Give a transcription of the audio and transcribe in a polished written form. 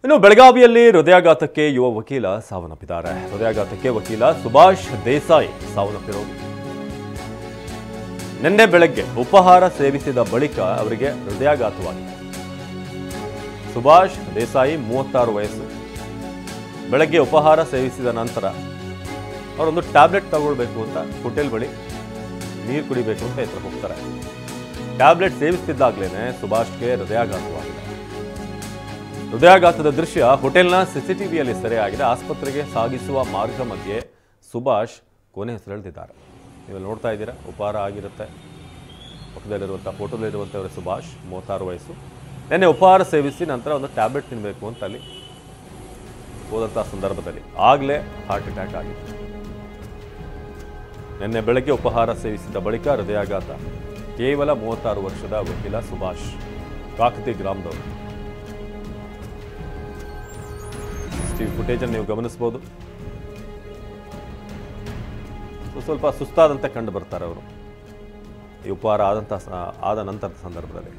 ಇನ್ನು ಬೆಳಗಾವಿಯಲ್ಲಿ ಹೃದಯಾಘಾತಕ್ಕೆ ಯುವ ವಕೀಲ ಸಾವನ್ನಪ್ಪಿದ್ದಾರೆ. ಹೃದಯಾಘಾತಕ್ಕೆ ವಕೀಲ ಸುಭಾಷ್ ದೇಸಾಯಿ ಸಾವನ್ನಪ್ಪಿರೋದು. ನಿನ್ನೆ ಬೆಳಗ್ಗೆ ಉಪಹಾರ ಸೇವಿಸಿದ ಬಳಿಕ ಅವರಿಗೆ ಹೃದಯಾಘಾತವಾಗಿದೆ. ಸುಭಾಷ್ ದೇಸಾಯಿ 36 ವಯಸ್ಸು. ಬೆಳಗ್ಗೆ ಉಪಹಾರ ಸೇವಿಸಿದ ನಂತರ ಅವರೊಂದು ಟ್ಯಾಬ್ಲೆಟ್ ತಗೊಳ್ಬೇಕು ಅಂತ ಹೋಟೆಲ್ ಬಳಿ ನೀರು ಕುಡಿಬೇಕು ಅಂತ ಎತ್ತರ ಹೋಗ್ತಾರೆ. ಟ್ಯಾಬ್ಲೆಟ್ ಸೇವಿಸ್ತಿದ್ದಾಗಲೇ ಸುಭಾಷ್ಗೆ ಹೃದಯಾಘಾತವಾಗಿದೆ. ಹೃದಯಾಘಾತದ ದೃಶ್ಯ ಹೋಟೆಲ್ನ ಸಿಸಿಟಿವಿಯಲ್ಲಿ ಸೆರೆಯಾಗಿದೆ. ಆಸ್ಪತ್ರೆಗೆ ಸಾಗಿಸುವ ಮಾರ್ಗ ಮಧ್ಯೆ ಸುಭಾಷ್ ಕೊನೆ ಉಸಿರೆಳೆದಿದ್ದಾರೆ. ನೀವು ನೋಡ್ತಾ ಇದ್ದೀರಾ, ಉಪಹಾರ ಆಗಿರುತ್ತೆ. ಪಕ್ಕದಲ್ಲಿರುವಂಥ ಫೋಟೋದಲ್ಲಿರುವಂಥವ್ರೆ ಸುಭಾಷ್, 36 ವಯಸ್ಸು. ನಿನ್ನೆ ಉಪಹಾರ ಸೇವಿಸಿ ನಂತರ ಒಂದು ಟ್ಯಾಬ್ಲೆಟ್ ತಿನ್ನಬೇಕು ಅಂತ ಅಲ್ಲಿ ಹೋದಂಥ ಸಂದರ್ಭದಲ್ಲಿ ಆಗಲೇ ಹಾರ್ಟ್ ಅಟ್ಯಾಕ್ ಆಗಿತ್ತು. ನಿನ್ನೆ ಬೆಳಗ್ಗೆ ಉಪಹಾರ ಸೇವಿಸಿದ ಬಳಿಕ ಹೃದಯಾಘಾತ. ಕೇವಲ 36 ವರ್ಷದ ವಕೀಲ ಸುಭಾಷ್, ಕಾಕತಿ ಗ್ರಾಮದವರು. ಫುಟೇಜ್ ಅನ್ನು ನೀವು ಗಮನಿಸಬಹುದು. ಸ್ವಲ್ಪ ಸುಸ್ತಾದಂತೆ ಕಂಡು ಬರ್ತಾರೆ ಅವರು ಈ ಉಪಹಾರ ಆದ ನಂತರದ ಸಂದರ್ಭದಲ್ಲಿ.